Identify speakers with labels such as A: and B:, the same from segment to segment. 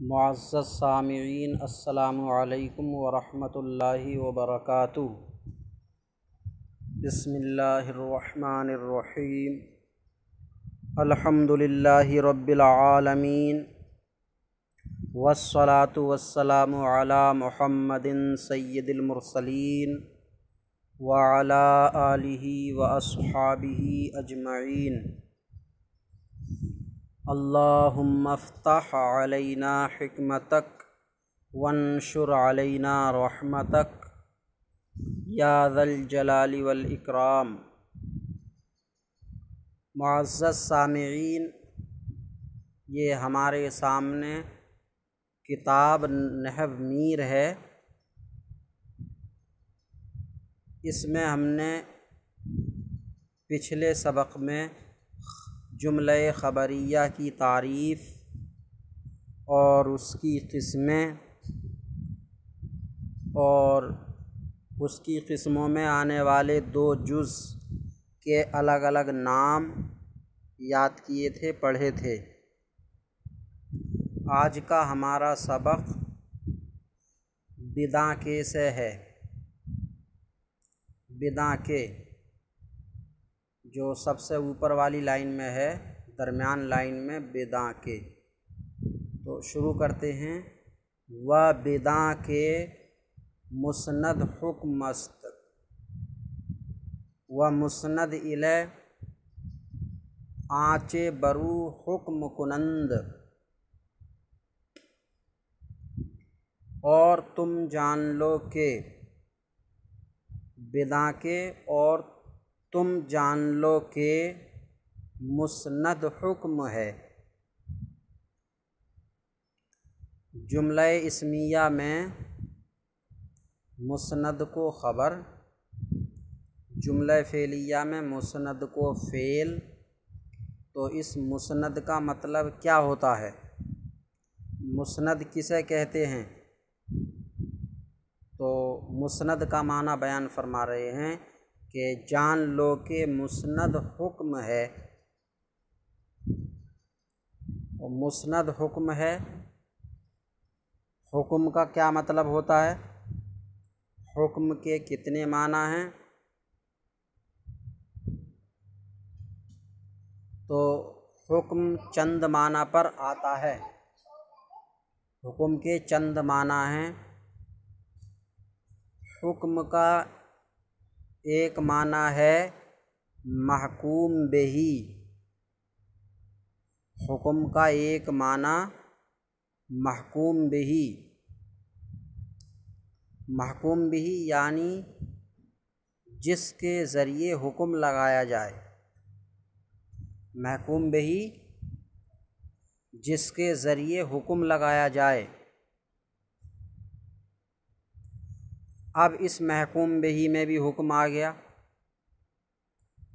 A: معزز سامعین، السلام علیکم ورحمۃ اللہ وبرکاتہ۔ بسم اللہ الرحمن الرحیم۔ الحمد للہ رب العالمین، والصلاة والسلام علی محمد سید المرسلین وعلی آلہ واصحابہ اجمعین۔ اللہم افتح علینا حکمتک وانشر علینا رحمتک یا ذا الجلال والاکرام۔ معزز سامعین، یہ ہمارے سامنے کتاب نحو میر ہے۔ اس میں ہم نے پچھلے سبق میں جملہ خبریہ کی تعریف اور اس کی قسمیں اور اس کی قسموں میں آنے والے دو جز کے الگ الگ نام یاد کیے تھے، پڑھے تھے۔ آج کا ہمارا سبق بداں کے سے ہے۔ بداں کے جو سب سے اوپر والی لائن میں ہے، درمیان لائن میں بداں کے۔ تو شروع کرتے ہیں۔ و بداں کے مسند حکم است، و مسند الی آنچ برو حکم کنند، اور تم جان لو کہ بداں کے اور تم جان لو کہ مسند حکم ہے۔ جملہ اسمیہ میں مسند کو خبر، جملہ فعلیہ میں مسند کو فعل۔ تو اس مسند کا مطلب کیا ہوتا ہے؟ مسند کسے کہتے ہیں؟ تو مسند کا معنی بیان فرما رہے ہیں کہ جان لو کہ مسند حکم ہے۔ اور مسند حکم ہے، حکم کا کیا مطلب ہوتا ہے؟ حکم کے کتنے معنی ہیں؟ تو حکم چند معنی پر آتا ہے۔ حکم کے چند معنی ہیں۔ حکم کا ایک معنی ہے محکوم بہی۔ حکم کا ایک معنی محکوم بہی۔ محکوم بہی یعنی جس کے ذریعے حکم لگایا جائے۔ محکوم بہی جس کے ذریعے حکم لگایا جائے۔ اب اس محکوم بہی میں بھی حکم آ گیا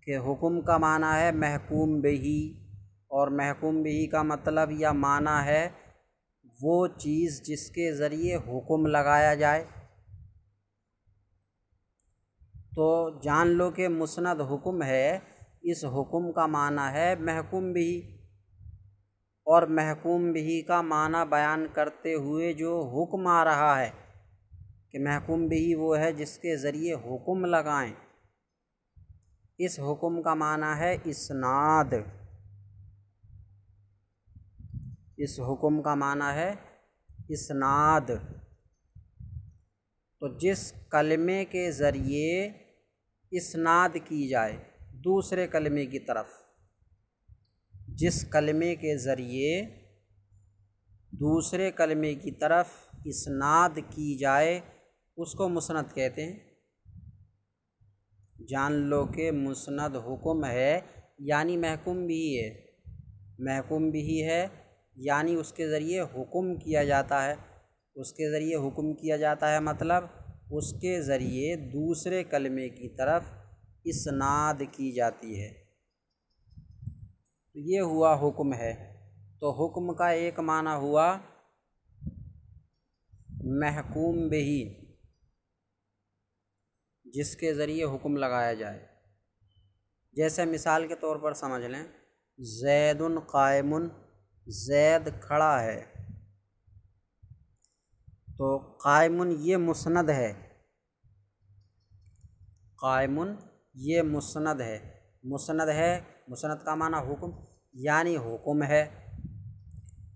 A: کہ حکم کا معنی ہے محکوم بہی، اور محکوم بہی کا مطلب یا معنی ہے وہ چیز جس کے ذریعے حکم لگایا جائے۔ تو جان لو کہ مسند حکم ہے، اس حکم کا معنی ہے محکوم بہی، اور محکوم بہی کا معنی بیان کرتے ہوئے جو حکم آ رہا ہے کہ محکوم بہی وہ ہے جس کے ذریعے حکم لگائیں، اس حکم کا معنی ہے اسناد۔ اس حکم کا معنی ہے اسناد۔ تو جس کلمے کے ذریعے اسناد کی جائے دوسرے کلمے کی طرف، جس کلمے کے ذریعے دوسرے کلمے کی طرف اسناد کی جائے اس کو مسند کہتے ہیں۔ جان لو کہ مسند حکم ہے یعنی محکوم بھی ہے۔ محکوم بھی ہے یعنی اس کے ذریعے حکم کیا جاتا ہے۔ اس کے ذریعے حکم کیا جاتا ہے مطلب اس کے ذریعے دوسرے کلمے کی طرف اسناد کی جاتی ہے۔ یہ ہوا حکم ہے۔ تو حکم کا ایک معنی ہوا محکوم بہی، جس کے ذریعے حکم لگایا جائے۔ جیسے مثال کے طور پر سمجھ لیں، زید قائم، زید کھڑا ہے۔ تو قائمن یہ مسند ہے، قائمن یہ مسند ہے، مسند ہے، مسند کا معنی حکم، یعنی حکم ہے،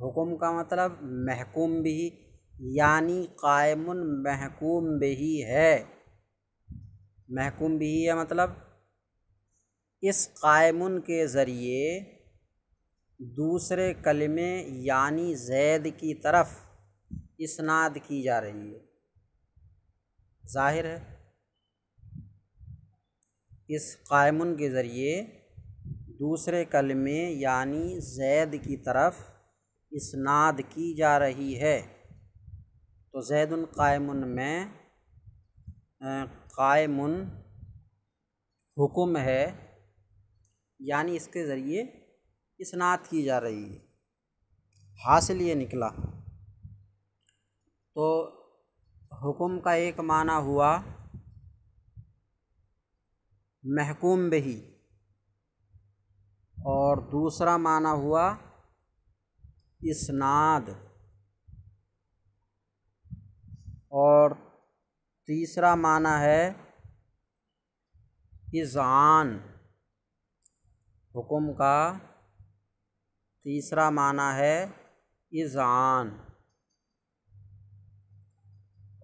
A: حکم کا مطلب محکوم بھی، یعنی قائمن محکوم بھی ہے، محکوم بھی ہے مطلب اس قائمن کے ذریعے دوسرے کلمے یعنی زید کی طرف اسناد کی جا رہی ہے، ظاہر ہے اس قائمن کے ذریعے دوسرے کلمے یعنی زید کی طرف اسناد کی جا رہی ہے۔ تو زید قائمن میں قائمن حکم ہے، یعنی اس کے ذریعے اسناد کی جا رہی ہے، حاصل یہ نکلا۔ تو حکم کا ایک معنی ہوا محکوم بہی، اور دوسرا معنی ہوا اسناد، اور تیسرا معنی ہے اذعان۔ حکم کا تیسرا معنی ہے اذعان،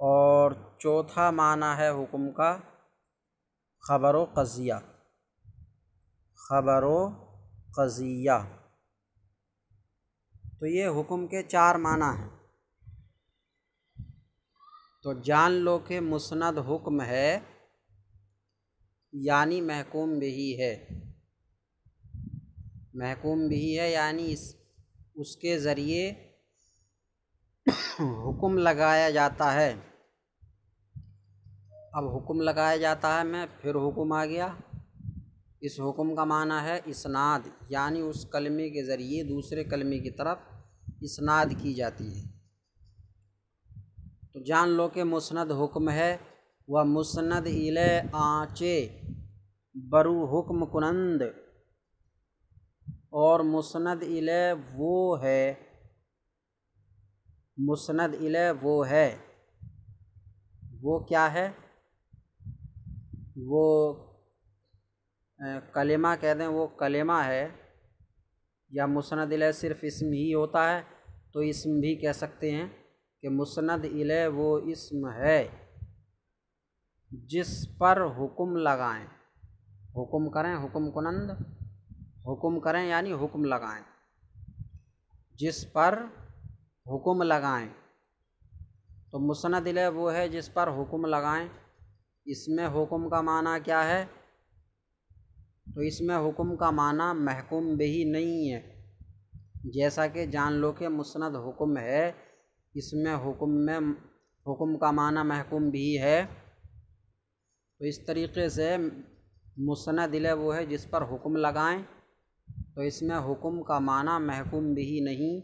A: اور چوتھا معنی ہے حکم کا خبر و قضیہ، خبر و قضیہ۔ تو یہ حکم کے 4 معنی ہیں۔ تو جان لو کہ مسند حکم ہے، یعنی محکوم بھی ہے، محکوم بھی ہے یعنی اس کے ذریعے حکم لگایا جاتا ہے۔ اب حکم لگایا جاتا ہے میں پھر حکم آ گیا، اس حکم کا معنی ہے اسناد، یعنی اس کلمے کے ذریعے دوسرے کلمے کی طرف اسناد کی جاتی ہے۔ تو جان لو کہ مسند حکم ہے، وہ مسند الی آنچے برو حکم کنند، اور مسند الی وہ ہے، مسند الی وہ ہے، وہ کیا ہے؟ وہ کلمہ کہہ دیں، وہ کلمہ ہے، یا مسند الی صرف اسم ہی ہوتا ہے تو اسم بھی کہہ سکتے ہیں کہ مسند الی وہ اسم ہے جس پر حکم لگائیں، حکم کریں، حکم کنند، حکم کریں یعنی حکم لگائیں، جس پر حکم لگائیں۔ تو مسند الی وہ ہے جس پر حکم لگائیں، اس میں حکم کا معنی کیا ہے؟ تو اس میں حکم کا معنی محکوم بہی نہیں ہے، جیسا کہ جان لو کہ مسند حکم ہے، اس میں حکم کا معنی محکوم بھی ہے۔ تو اس طریقے سے مسند الی وہ ہے جس پر حکم لگائیں، تو اس میں حکم کا معنی محکوم بھی نہیں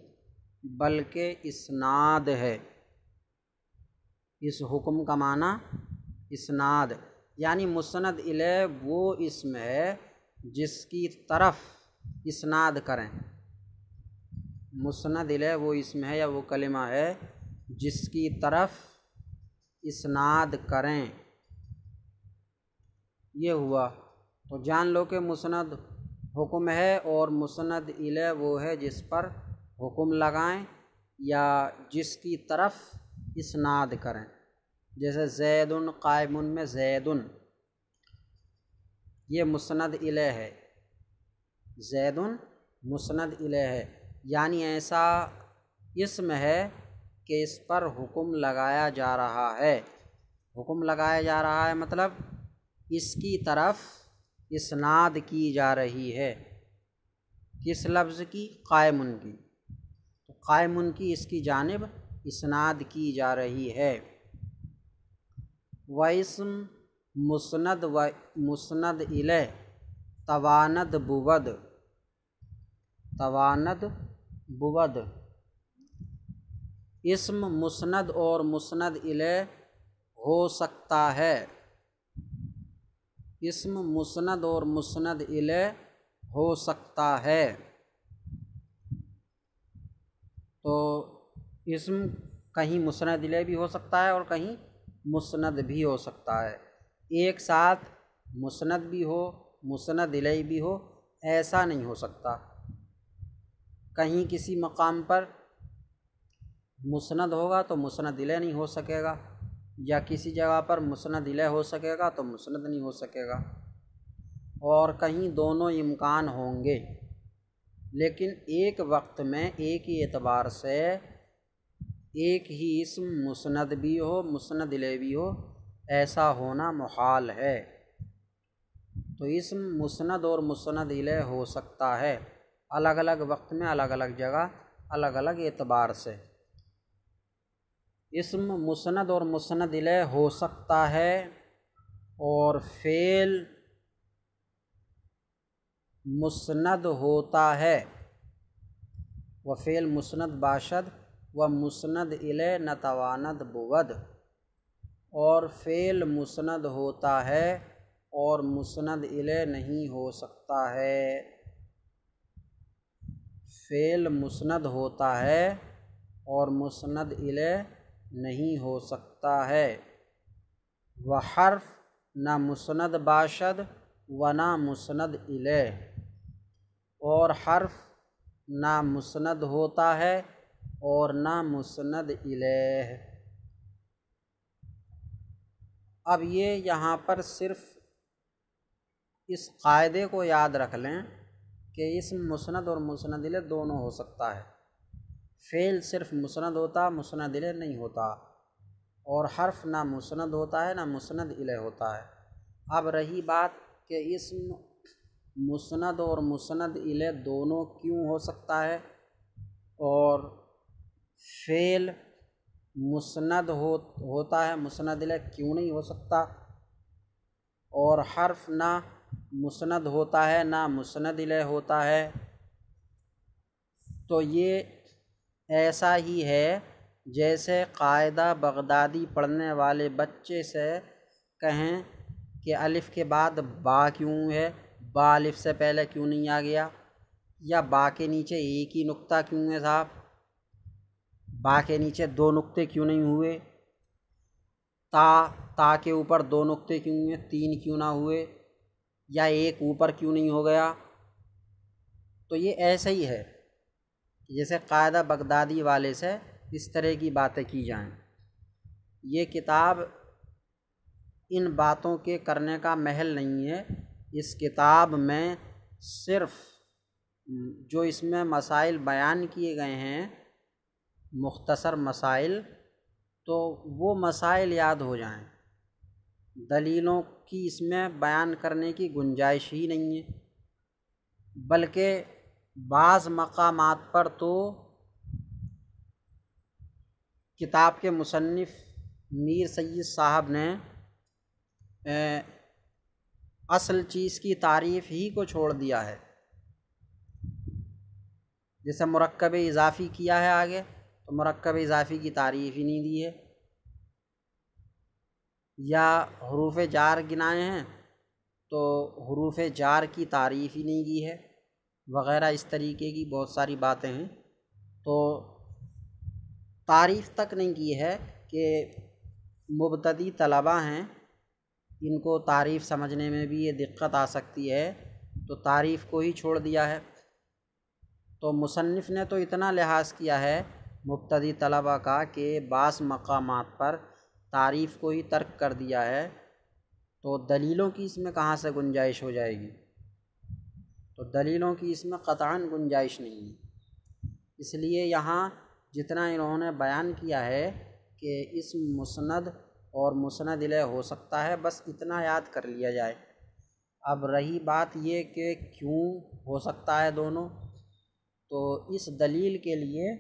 A: بلکہ اسناد ہے، اس حکم کا معنی اسناد، یعنی مسند الی وہ اسم ہے جس کی طرف اسناد کریں، مسند الی وہ اسم ہے یا وہ کلمہ ہے جس کی طرف اسناد کریں، یہ ہوا۔ تو جان لو کہ مسند حکم ہے، اور مسند الی وہ ہے جس پر حکم لگائیں یا جس کی طرف اسناد کریں، جیسے زید قائم میں زید، یہ مسند الی ہے، زید مسند الی ہے، یعنی ایسا اسم ہے کہ اس پر حکم لگایا جا رہا ہے، حکم لگایا جا رہا ہے مطلب اس کی طرف اسناد کی جا رہی ہے، کس لفظ کی؟ قائمن کی، تو قائمن کی اس کی جانب اسناد کی جا رہی ہے۔ واسم مسند و مسند الی تواند بود، تواند بود، اسم مسند اور مسند الی ہو سکتا ہے، اسم مسند اور مسند الی ہو سکتا ہے۔ تو اسم کہیں مسند الیہ بھی ہو سکتا ہے اور کہیں مسند بھی ہو سکتا ہے، ایک ساتھ مسند بھی ہو مسند الیہ بھی ہو ایسا نہیں ہو سکتا۔ کہیں کسی مقام پر مسند ہوگا تو مسند الیہ نہیں ہو سکے گا، یا کسی جگہ پر مسند الیہ ہو سکے گا تو مسند نہیں ہو سکے گا، اور کہیں دونوں امکان ہوں گے، لیکن ایک وقت میں ایک ہی اعتبار سے ایک ہی اسم مسند بھی ہو مسند الیہ بھی ہو ایسا ہونا محال ہے۔ تو اسم مسند اور مسند الیہ ہو سکتا ہے الگ الگ وقت میں، الگ الگ جگہ، الگ الگ اعتبار سے۔ اسم مسند اور مسند الیہ ہو سکتا ہے، اور فعل مسند ہوتا ہے، و فعل مسند باشد و مسند الیہ نتواند بود، اور فعل مسند ہوتا ہے اور مسند الیہ نہیں ہو سکتا ہے۔ فعل مسند ہوتا ہے اور مسند الیہ نہیں ہو سکتا ہے، و حرف نہ مسند باشد و نہ مسند الیہ، اور حرف نہ مسند ہوتا ہے اور نہ مسند الیہ۔ اب یہ یہاں پر صرف اس قاعدے کو یاد رکھ لیں کہ اسم مسند اور مسند الیہ دونوں ہو سکتا ہے، فعل صرف مسند ہوتا مسند الیہ نہیں ہوتا، اور حرف نہ مسند ہوتا ہے نہ مسند الیہ ہوتا ہے۔ اب رہی بات کہ اسم مسند اور مسند الیہ دونوں کیوں ہو سکتا ہے، اور فعل مسند ہوتا ہے مسند الیہ کیوں نہیں ہو سکتا، اور حرف نہ مسند ہوتا ہے نہ مسند الیہ ہوتا ہے، تو یہ ایسا ہی ہے جیسے قاعدہ بغدادی پڑھنے والے بچے سے کہیں کہ الف کے بعد با کیوں ہے، با الف سے پہلے کیوں نہیں آ گیا، یا با کے نیچے ایک ہی نقطہ کیوں ہے صاحب، با کے نیچے دو نقطے کیوں نہیں ہوئے، تا کے اوپر دو نقطے کیوں ہوئے، تین کیوں نہ ہوئے، یا ایک اوپر کیوں نہیں ہو گیا۔ تو یہ ایسا ہی ہے جیسے قاعدہ بغدادی والے سے اس طرح کی باتیں کی جائیں۔ یہ کتاب ان باتوں کے کرنے کا محل نہیں ہے، اس کتاب میں صرف جو اس میں مسائل بیان کیے گئے ہیں مختصر مسائل، تو وہ مسائل یاد ہو جائیں، دلیلوں کی اس میں بیان کرنے کی گنجائش ہی نہیں ہے، بلکہ بعض مقامات پر تو کتاب کے مصنف میر سید صاحب نے اصل چیز کی تعریف ہی کو چھوڑ دیا ہے، جیسے مرکب اضافی کیا ہے آگے تو مرکب اضافی کی تعریف ہی نہیں دی ہے، یا حروف جار گنائے ہیں تو حروف جار کی تعریف ہی نہیں دی ہے، وغیرہ اس طریقے کی بہت ساری باتیں ہیں۔ تو تعریف تک نہیں کی ہے کہ مبتدی طلبہ ہیں، ان کو تعریف سمجھنے میں بھی یہ دقت آ سکتی ہے، تو تعریف کو ہی چھوڑ دیا ہے۔ تو مصنف نے تو اتنا لحاظ کیا ہے مبتدی طلبہ کا کہ بعض مقامات پر تعریف کو ہی ترک کر دیا ہے، تو دلیلوں کی اس میں کہاں سے گنجائش ہو جائے گی، تو دلیلوں کی اس میں قطعاً گنجائش نہیں ہے۔ اس لیے یہاں جتنا انہوں نے بیان کیا ہے کہ اسم مسند اور مسند الیہ ہو سکتا ہے، بس اتنا یاد کر لیا جائے۔ اب رہی بات یہ کہ کیوں ہو سکتا ہے دونوں، تو اس دلیل کے لیے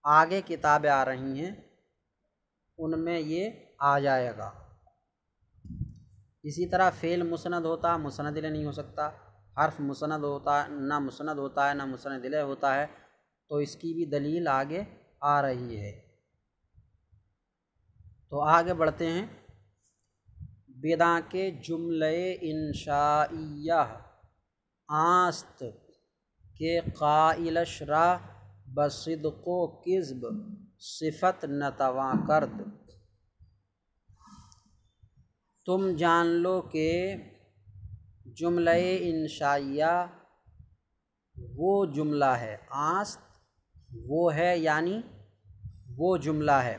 A: آگے کتابیں آ رہی ہیں، ان میں یہ آ جائے گا۔ اسی طرح فعل مسند ہوتا مسند الیہ نہیں ہو سکتا، حرف مسند ہوتا نہ مسند ہوتا ہے نہ مسند الیہ ہوتا ہے، تو اس کی بھی دلیل آگے آ رہی ہے۔ تو آگے بڑھتے ہیں۔ بدع کے جملے انشائیہ آست کے قائلش را بصدق و کذب صفت نتواں کرد۔ تم جان لو کہ جملہ انشائیہ وہ جملہ ہے، آست وہ ہے یعنی وہ جملہ ہے۔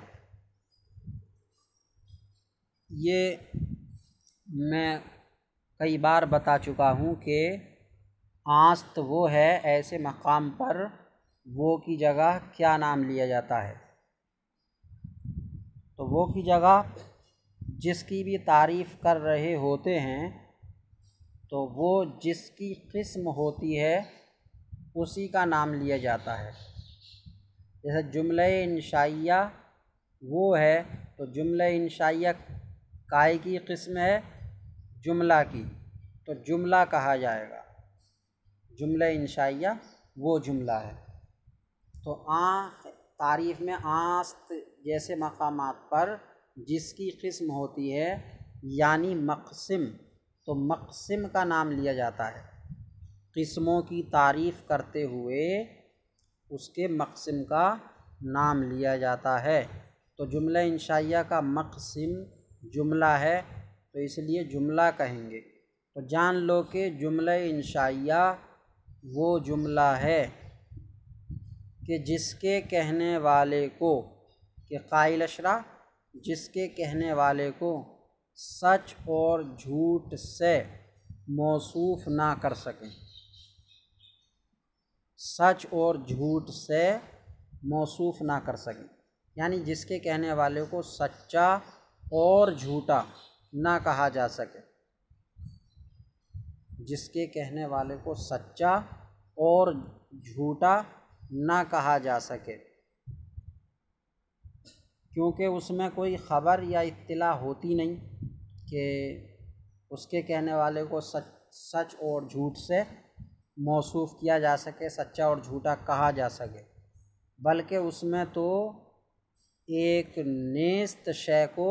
A: یہ میں کئی بار بتا چکا ہوں کہ آست وہ ہے، ایسے مقام پر وہ کی جگہ کیا نام لیا جاتا ہے؟ تو وہ کی جگہ جس کی بھی تعریف کر رہے ہوتے ہیں تو وہ جس کی قسم ہوتی ہے اسی کا نام لیا جاتا ہے۔ جیسے جملہ انشائیہ وہ ہے تو جملہ انشائیہ کائے کی قسم ہے؟ جملہ کی، تو جملہ کہا جائے گا۔ جملہ انشائیہ وہ جملہ ہے۔ تو تعریف میں آست جیسے مقامات پر جس کی قسم ہوتی ہے یعنی مقسم، تو مقسم کا نام لیا جاتا ہے۔ قسموں کی تعریف کرتے ہوئے اس کے مقسم کا نام لیا جاتا ہے۔ تو جملہ انشائیہ کا مقسم جملہ ہے تو اس لیے جملہ کہیں گے۔ تو جان لو کہ جملہ انشائیہ وہ جملہ ہے کہ جس کے کہنے والے کو، کہ قائل اشرا جس کے کہنے والے کو سچ اور جھوٹ سے موصوف نہ کر سکیں، سچ اور جھوٹ سے موصوف نہ کر سکیں، یعنی جس کے کہنے والے کو سچا اور جھوٹا نہ کہا جا سکے، جس کے کہنے والے کو سچا اور جھوٹا نہ کہا جا سکے، کیونکہ اس میں کوئی خبر یا اطلاع ہوتی نہیں کہ اس کے کہنے والے کو سچ اور جھوٹ سے موصوف کیا جا سکے، سچا اور جھوٹا کہا جا سکے، بلکہ اس میں تو ایک نیست شے کو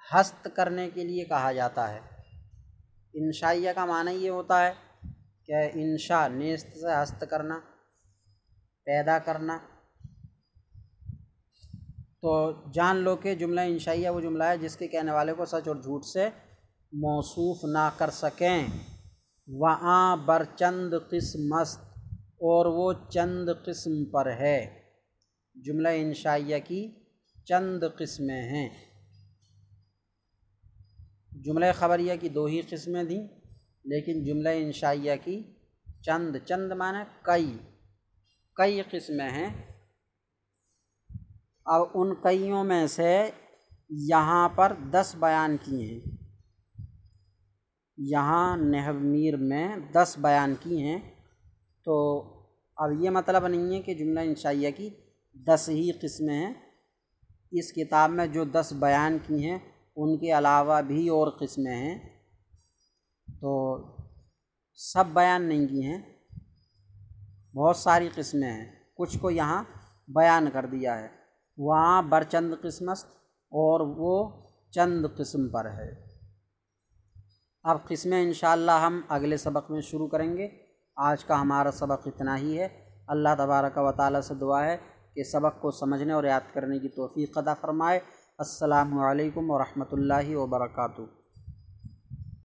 A: ہست کرنے کے لیے کہا جاتا ہے۔ انشائیہ کا معنی یہ ہوتا ہے کہ انشاء نیست سے ہست کرنا، پیدا کرنا۔ تو جان لو کہ جملہ انشائیہ وہ جملہ ہے جس کے کہنے والے کو سچ اور جھوٹ سے موصوف نہ کر سکیں۔ وہاں بر چند قسم است، اور وہ چند قسم پر ہے۔ جملہ انشائیہ کی چند قسمیں ہیں۔ جملہ خبریہ کی 2 ہی قسمیں تھیں، لیکن جملہ انشائیہ کی چند معنی کئی قسمیں ہیں۔ اب ان کئیوں میں سے یہاں پر 10 بیان کی ہیں، یہاں نحو میر میں 10 بیان کی ہیں۔ تو اب یہ مطلب نہیں ہے کہ جملہ انشائیہ کی 10 ہی قسمیں ہیں، اس کتاب میں جو 10 بیان کی ہیں ان کے علاوہ بھی اور قسمیں ہیں، تو سب بیان نہیں کی ہیں، بہت ساری قسمیں ہیں، کچھ کو یہاں بیان کر دیا ہے۔ وہاں بر چند قسم است، اور وہ چند قسم پر ہے۔ اب قسمیں انشاءاللہ ہم اگلے سبق میں شروع کریں گے۔ آج کا ہمارا سبق اتنا ہی ہے۔ اللہ تبارک و تعالیٰ سے دعا ہے کہ سبق کو سمجھنے اور یاد کرنے کی توفیق عطا فرمائے۔ السلام علیکم ورحمۃ اللہ وبرکاتہ۔